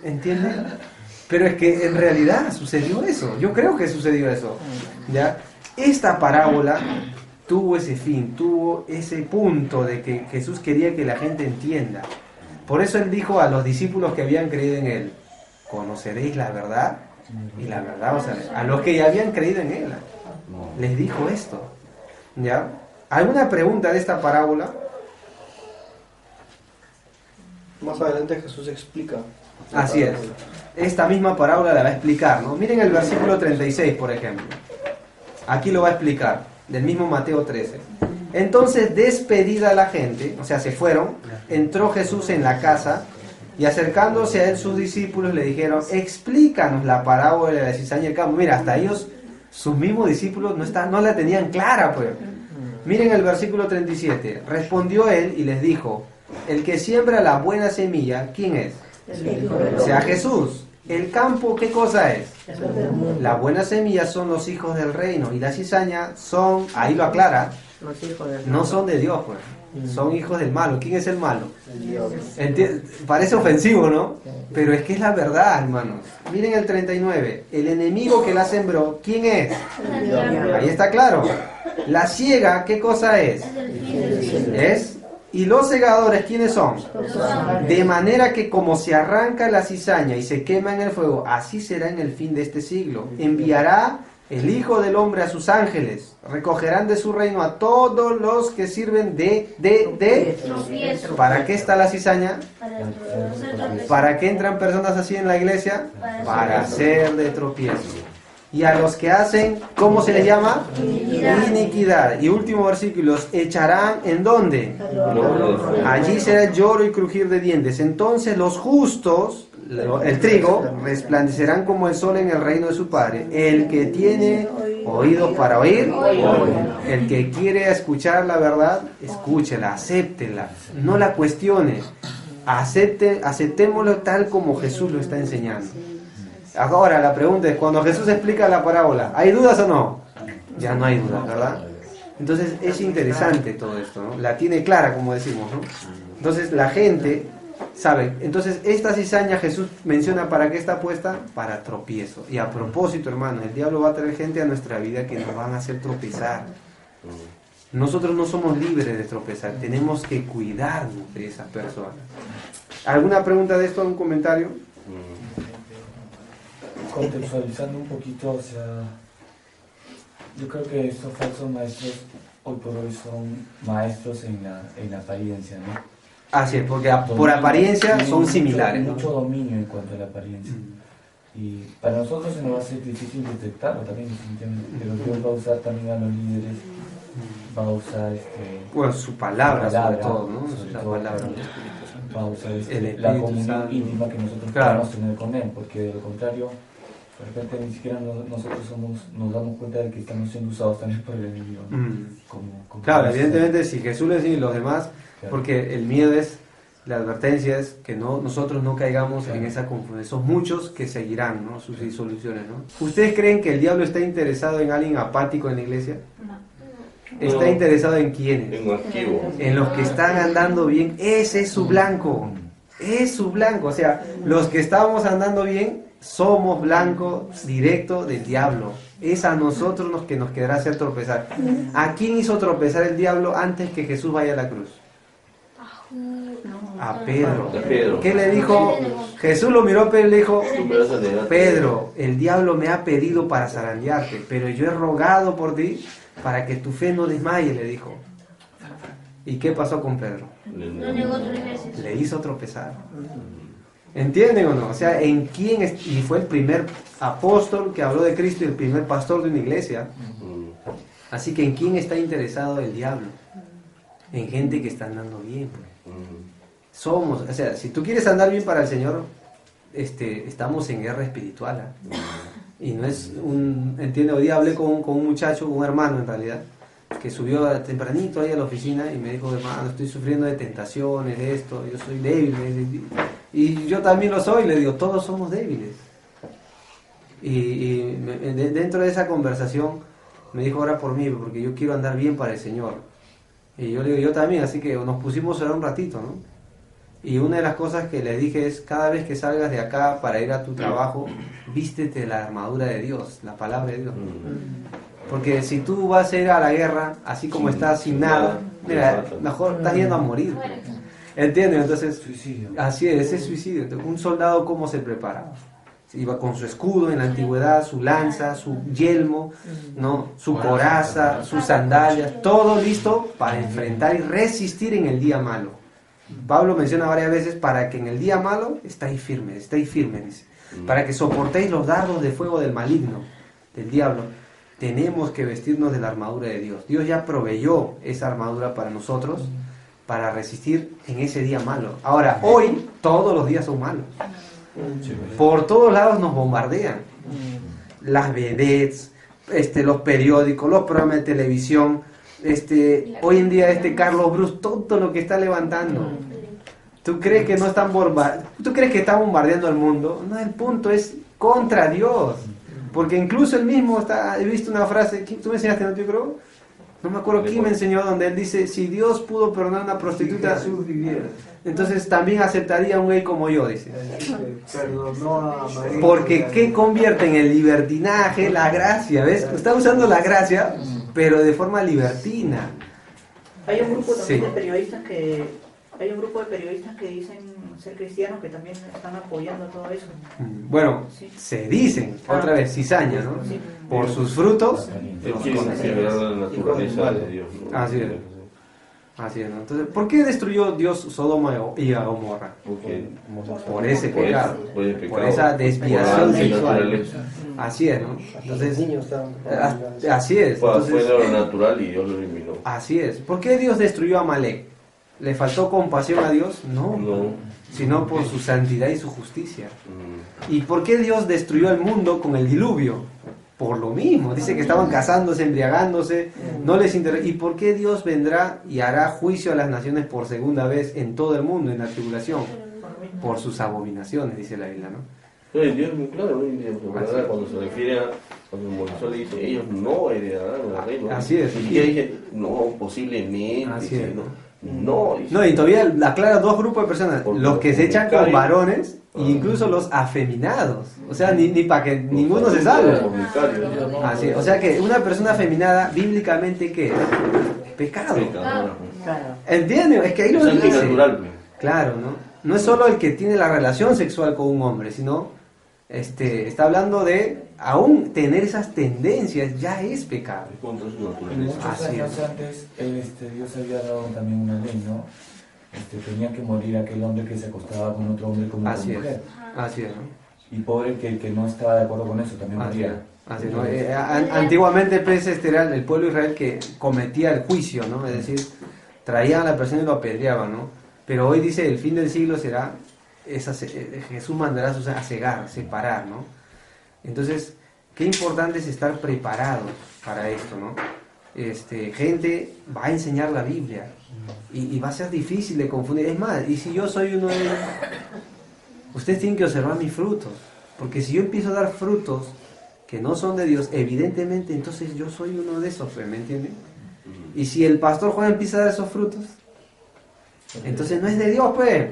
¿entiendes? Pero es que en realidad sucedió eso. Yo creo que sucedió eso. ¿Ya? Esta parábola tuvo ese fin, tuvo ese punto de que Jesús quería que la gente entienda. Por eso Él dijo a los discípulos que habían creído en Él, conoceréis la verdad y la verdad os hará. A los que ya habían creído en Él, les dijo esto. ¿Ya? ¿Alguna pregunta de esta parábola? Más adelante Jesús explica. Así es. Esta misma parábola la va a explicar, ¿no? Miren el versículo 36, por ejemplo. Aquí lo va a explicar, del mismo Mateo 13. Entonces, despedida la gente, o sea, se fueron, entró Jesús en la casa y acercándose a él sus discípulos le dijeron, explícanos la parábola de la cizaña y el campo. Mira, hasta ellos, sus mismos discípulos no la tenían clara, pues. Miren el versículo 37. Respondió él y les dijo, el que siembra la buena semilla, ¿quién es? O sea, Jesús. El campo, ¿qué cosa es? La buena semilla son los hijos del reino y la cizaña son, ahí lo aclara, no son de Dios, pues. Son hijos del malo. ¿Quién es el malo? Parece ofensivo, ¿no? Pero es que es la verdad, hermanos. Miren el 39. El enemigo que la sembró, ¿quién es? Ahí está claro. La siega, ¿qué cosa es? Es. ¿Y los segadores quiénes son? De manera que como se arranca la cizaña y se quema en el fuego, así será en el fin de este siglo. Enviará el Hijo del Hombre a sus ángeles, recogerán de su reino a todos los que sirven de ¿Para qué está la cizaña? ¿Para qué entran personas así en la iglesia? Para hacer de tropiezo. Y a los que hacen, ¿cómo se les llama? Iniquidad. Y último versículo, echarán ¿en dónde? Allí será el lloro y crujir de dientes. Entonces los justos, el trigo, resplandecerán como el sol en el reino de su Padre. El que tiene oídos para oír, el que quiere escuchar la verdad, escúchela, acéptela, no la cuestione. Aceptémoslo tal como Jesús lo está enseñando. Ahora la pregunta es, cuando Jesús explica la parábola, ¿hay dudas o no? Ya no hay dudas, ¿verdad? Entonces es interesante todo esto, ¿no? La tiene clara, como decimos, ¿no? Entonces la gente sabe. Entonces esta cizaña Jesús menciona para qué está puesta, para tropiezo. Y a propósito, hermanos, el diablo va a traer gente a nuestra vida que nos van a hacer tropezar. Nosotros no somos libres de tropezar, tenemos que cuidarnos de esas personas. ¿Alguna pregunta de esto, algún comentario? Contextualizando un poquito, o sea, yo creo que estos falsos maestros hoy por hoy son maestros en la apariencia, ¿no? Así es, porque por apariencia son similares. Mucho dominio en cuanto a la apariencia. Y para nosotros se nos va a ser difícil detectarlo también, pero Dios va a usar también a los líderes, va a usar bueno, su palabra sobre todo, ¿no? Va a usar la comunión íntima que nosotros podemos tener con Él, porque de lo contrario, de repente ni siquiera nosotros nos damos cuenta de que estamos siendo usados también por el enemigo, ¿no? Claro, evidentemente si Jesús le dice y los demás, porque el miedo es, la advertencia es que nosotros no caigamos en esa confusión. Son muchos que seguirán, ¿no? Sus soluciones, ¿no? ¿Ustedes creen que el diablo está interesado en alguien apático en la iglesia? No. ¿Está interesado en quiénes? En activo. En los que están andando bien. Ese es su blanco. Es su blanco. O sea, los que estamos andando bien somos blanco directo del diablo. Es a nosotros los que nos quedará hacer tropezar. ¿A quién hizo tropezar el diablo antes que Jesús vaya a la cruz? A Pedro. ¿Qué le dijo? Jesús lo miró a Pedro y le dijo, Pedro, el diablo me ha pedido para zarandearte, pero yo he rogado por ti para que tu fe no desmaye, le dijo. ¿Y qué pasó con Pedro? Le hizo tropezar. ¿Entienden o no? O sea, ¿en quién y fue el primer apóstol que habló de Cristo y el primer pastor de una iglesia? Así que ¿en quién está interesado el diablo? En gente que está andando bien. Somos, o sea, si tú quieres andar bien para el Señor, estamos en guerra espiritual. Y no es entiende, hoy día hablé con un muchacho, un hermano en realidad, que subió tempranito ahí a la oficina y me dijo, hermano, estoy sufriendo de tentaciones, de esto, yo soy débil. Y yo también lo soy, le digo, todos somos débiles. Y dentro de esa conversación me dijo, ora por mí, porque yo quiero andar bien para el Señor. Y yo le digo, yo también, así que nos pusimos a orar un ratito, ¿no? Y una de las cosas que les dije es, cada vez que salgas de acá para ir a tu trabajo, vístete la armadura de Dios, la palabra de Dios. Porque si tú vas a ir a la guerra, así como estás sin nada, mira, mejor estás yendo a morir. ¿Entiendes? Entonces, Suicidio. así es, ese suicidio. Entonces, un soldado, ¿cómo se preparaba? Iba con su escudo en la antigüedad, su lanza, su yelmo, ¿no? Su coraza, sus sandalias, todo listo para enfrentar y resistir en el día malo. Pablo menciona varias veces, para que en el día malo estéis firmes, dice. Para que soportéis los dardos de fuego del maligno, del diablo. Tenemos que vestirnos de la armadura de Dios. Dios ya proveyó esa armadura para nosotros, para resistir en ese día malo. Ahora, hoy, todos los días son malos. Por todos lados nos bombardean. Las vedettes, los periódicos, los programas de televisión. Hoy en día Carlos Bruce, todo lo que está levantando. ¿Tú crees que no están ¿Tú crees que está bombardeando el mundo? No, el punto es contra Dios. Porque incluso él mismo he visto una frase, tú me enseñaste, ¿no te creo? No me acuerdo quién me enseñó, donde él dice, si Dios pudo perdonar a una prostituta, entonces también aceptaría a un gay como yo, dice. Porque ¿qué convierte en el libertinaje? La gracia, ¿ves? Está usando la gracia, pero de forma libertina. Hay un grupo también de periodistas que dicen ser cristianos, que también están apoyando todo eso. Bueno, sí. Se dicen, otra vez, cizaña, ¿no? Sí. Por sus frutos los conocerás. La naturaleza de Dios, ¿no? Así es. Así es, ¿no? Entonces, ¿por qué destruyó Dios Sodoma y a Gomorra? Por ese pecado, por esa desviación sexual. Así es, ¿no? Entonces, así es. Fue lo natural y Dios lo eliminó. Así es. ¿Por qué Dios destruyó a Amalek? ¿Le faltó compasión a Dios? No. Sino por su santidad y su justicia. ¿Y por qué Dios destruyó el mundo con el diluvio? Por lo mismo. Dice que estaban casándose, embriagándose, no les interesó. ¿Y por qué Dios vendrá y hará juicio a las naciones por segunda vez en todo el mundo, en la tribulación? Por sus abominaciones, dice la Biblia, ¿no? Dios es muy claro, ¿no? Cuando se refiere a, cuando Moisés le dice, ellos no heredarán el reino. Así es. Y ella dice, no, posiblemente. Así es. No, y todavía aclara dos grupos de personas, los que se echan con varones e incluso los afeminados, o sea, ni para que ninguno se salve. Así, o sea que una persona afeminada, bíblicamente, ¿qué es? Pecado. ¿Entiendes? Es que ahí lo dice. Claro, ¿no? No es solo el que tiene la relación sexual con un hombre, sino está hablando de aún tener esas tendencias, ya es pecado. Muchos años antes Dios había dado también una ley, ¿no? Tenía que morir aquel hombre que se acostaba con otro hombre como una mujer. Así es, ¿no? Y pobre que el que no estaba de acuerdo con eso también moría. Así es, ¿no? Antiguamente pues, era el pueblo de Israel que cometía el juicio, ¿no? Es decir, traían a la persona y lo apedreaban, ¿no? Pero hoy dice, el fin del siglo será, Jesús mandará a cegar, separar, ¿no? Entonces, qué importante es estar preparados para esto, ¿no? Gente va a enseñar la Biblia y va a ser difícil de confundir. Es más, y si yo soy uno de ellos, ustedes tienen que observar mis frutos, porque si yo empiezo a dar frutos que no son de Dios, evidentemente entonces yo soy uno de esos, ¿me entienden? Y si el pastor Juan empieza a dar esos frutos, entonces no es de Dios, pues.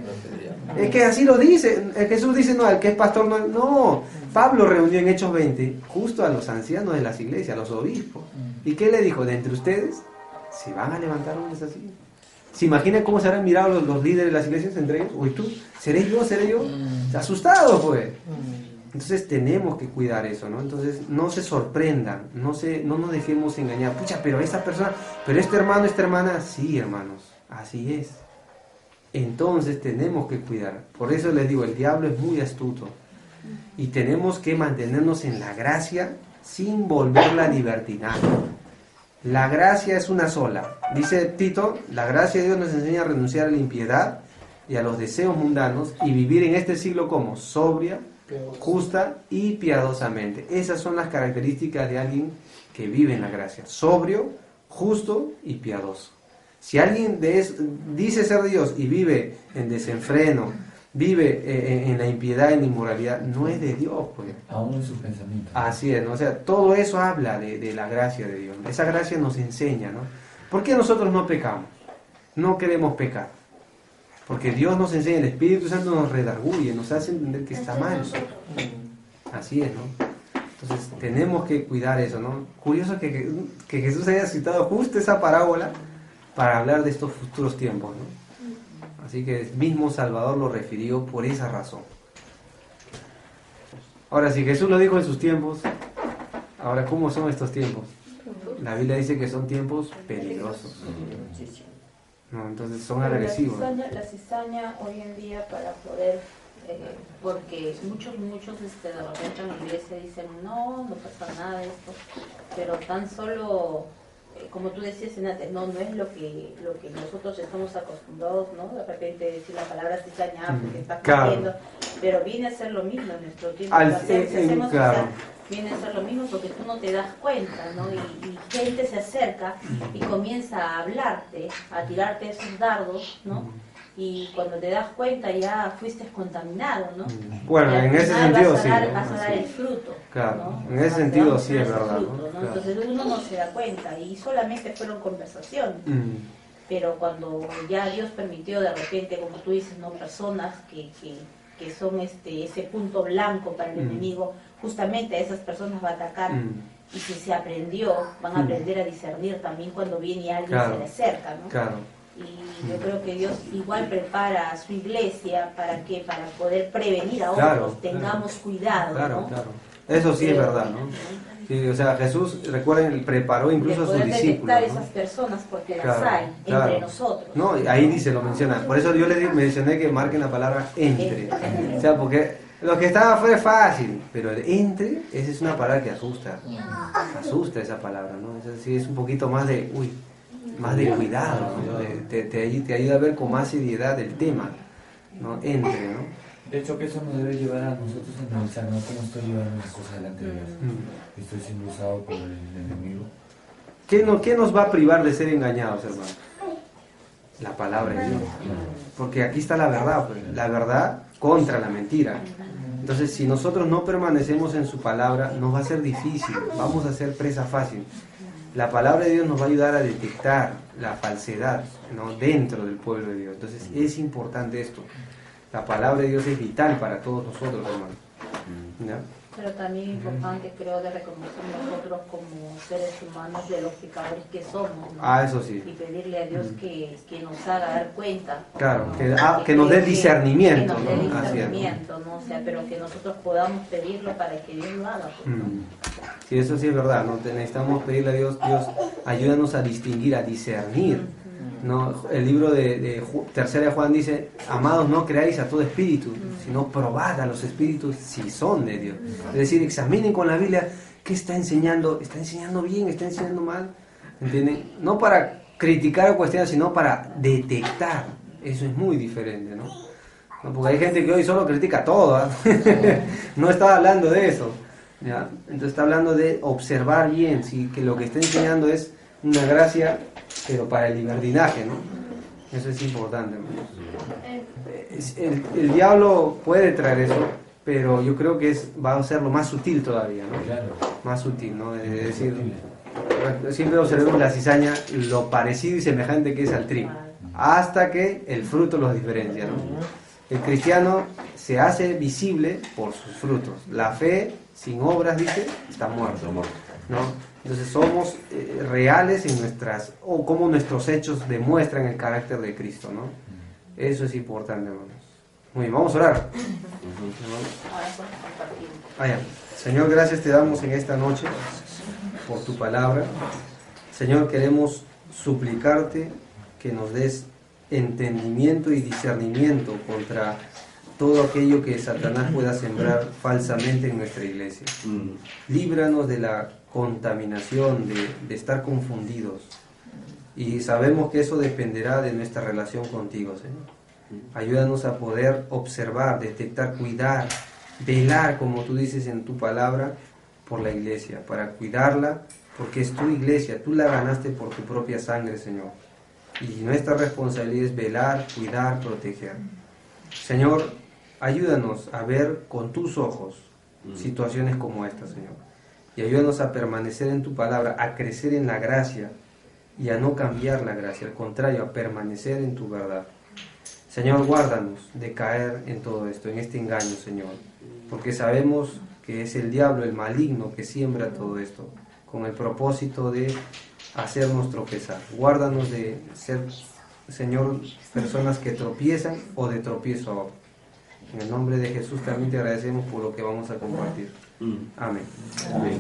Es que así lo dice. Jesús dice, no, el que es pastor no. No. Pablo reunió en Hechos 20 justo a los ancianos de las iglesias, a los obispos. ¿Y qué le dijo? De entre ustedes se van a levantar hombres así. ¿Se imaginan cómo se habrán mirado los líderes de las iglesias entre ellos? Uy, tú, ¿seré yo? Asustados, pues. Entonces tenemos que cuidar eso, ¿no? Entonces no se sorprendan, no nos dejemos engañar. Pucha, pero esta persona, pero este hermano, esta hermana, sí, hermanos, así es. Entonces tenemos que cuidar. Por eso les digo, el diablo es muy astuto. Y tenemos que mantenernos en la gracia sin volverla libertinaje. La gracia es una sola. Dice Tito, la gracia de Dios nos enseña a renunciar a la impiedad y a los deseos mundanos y vivir en este siglo como sobria, justa y piadosamente. Esas son las características de alguien que vive en la gracia. Sobrio, justo y piadoso. Si alguien dice ser de Dios y vive en desenfreno, vive en la impiedad, en la inmoralidad, no es de Dios, pues. Aún en sus pensamientos. Así es, ¿no? O sea, todo eso habla de la gracia de Dios. Esa gracia nos enseña, ¿no? ¿Por qué nosotros no pecamos? No queremos pecar. Porque Dios nos enseña, el Espíritu Santo nos redarguye, nos hace entender que está mal. Así es, ¿no? Entonces tenemos que cuidar eso, ¿no? Curioso que Jesús haya citado justo esa parábola para hablar de estos futuros tiempos, ¿no? Así que el mismo Salvador lo refirió por esa razón. Ahora, si Jesús lo dijo en sus tiempos, ahora, ¿cómo son estos tiempos? La Biblia dice que son tiempos peligrosos. No, entonces son agresivos. La cizaña hoy en día para poder, porque muchos de repente en la iglesia dicen no pasa nada de esto, pero tan solo, como tú decías antes, no es lo que nosotros estamos acostumbrados, ¿no? De repente decir la palabra cizaña porque está corriendo, pero viene a ser lo mismo en nuestro tiempo. Viene a ser lo mismo porque tú no te das cuenta, ¿no? Y gente se acerca y comienza a hablarte, a tirarte esos dardos, ¿no? Y cuando te das cuenta ya fuiste contaminado, ¿no? Bueno, en ese sentido sí. Vas a dar el fruto. Claro, ¿no? En ese sentido sí es verdad. Fruto, ¿no? Claro. Entonces uno no se da cuenta y solamente fueron conversaciones. Pero cuando ya Dios permitió de repente, como tú dices, ¿no? Personas que son ese punto blanco para el enemigo, justamente a esas personas va a atacar. Y si se aprendió, van a aprender a discernir también cuando viene alguien y se le acerca, ¿no? Claro. Y yo creo que Dios igual prepara a su iglesia para poder prevenir a otros, tengamos cuidado, ¿no? Claro. Eso sí es verdad, ¿no? Sí, o sea, Jesús, recuerden, preparó incluso a sus discípulos, detectar esas personas porque las hay entre nosotros. No, ahí dice, lo menciona. Por eso yo les mencioné que marquen la palabra entre. O sea, porque lo que estaba afuera es fácil, pero el entre, esa es una palabra que asusta. Asusta esa palabra, ¿no? Es decir, es un poquito más de, más de cuidado, ¿no? Te ayuda a ver con más seriedad el tema, ¿no? Entre, ¿no? De hecho, que eso nos debe llevar a nosotros a analizar, ¿no? ¿Cómo estoy llevando las cosas delante de Dios? ¿Estoy siendo usado por el enemigo? ¿Qué nos va a privar de ser engañados, hermano? La palabra de Dios. Porque aquí está la verdad, pues. La verdad contra la mentira. Entonces, si nosotros no permanecemos en su palabra, nos va a ser difícil, vamos a ser presa fácil. La palabra de Dios nos va a ayudar a detectar la falsedad, ¿no? Dentro del pueblo de Dios. Entonces, es importante esto. La palabra de Dios es vital para todos nosotros, hermanos. ¿Ya? Pero también es importante, creo, de reconocer nosotros como seres humanos de los pecadores que somos, ¿no? Eso sí. Y pedirle a Dios que nos haga dar cuenta. Claro, que nos dé discernimiento. Que nos dé discernimiento, ¿no? O sea, pero que nosotros podamos pedirlo para que Dios lo haga. Pues, ¿no? Sí, eso sí es verdad, ¿no? Necesitamos pedirle a Dios, ayúdanos a distinguir, a discernir. ¿No? El libro de Tercera de Juan dice, amados, no creáis a todo espíritu, sino probad a los espíritus si son de Dios. Es decir, examinen con la Biblia qué está enseñando bien, está enseñando mal, ¿entienden? No para criticar o cuestionar, sino para detectar. Eso es muy diferente, ¿no? Porque hay gente que hoy solo critica todo, ¿eh? No está hablando de eso, ¿ya? Entonces está hablando de observar bien, si que lo que está enseñando es una gracia, pero para el libertinaje, ¿no? Eso es importante, hermanos. El diablo puede traer eso, pero yo creo que va a ser lo más sutil todavía, ¿no? Más sutil, ¿no? Es decir, siempre observemos la cizaña, lo parecido y semejante que es al trigo, hasta que el fruto los diferencia, ¿no? El cristiano se hace visible por sus frutos. La fe sin obras, dice, está muerta, ¿no? Entonces somos reales en o como nuestros hechos demuestran el carácter de Cristo, ¿no? Eso es importante, hermanos. Muy bien, vamos a orar. Señor, gracias te damos en esta noche por tu palabra. Señor, queremos suplicarte que nos des entendimiento y discernimiento contra todo aquello que Satanás pueda sembrar falsamente en nuestra iglesia. Líbranos de la contaminación, de estar confundidos. Y sabemos que eso dependerá de nuestra relación contigo, Señor. Ayúdanos a poder observar, detectar, cuidar, velar, como tú dices en tu palabra, por la iglesia, para cuidarla, porque es tu iglesia, tú la ganaste por tu propia sangre, Señor. Y nuestra responsabilidad es velar, cuidar, proteger. Señor, ayúdanos a ver con tus ojos situaciones como esta, Señor. Y ayúdanos a permanecer en tu palabra, a crecer en la gracia y a no cambiar la gracia, al contrario, a permanecer en tu verdad. Señor, guárdanos de caer en todo esto, en este engaño, Señor, porque sabemos que es el diablo, el maligno, que siembra todo esto, con el propósito de hacernos tropezar. Guárdanos de ser, Señor, personas que tropiezan o de tropiezo a otro. En el nombre de Jesús también te agradecemos por lo que vamos a compartir. Amén. Amén.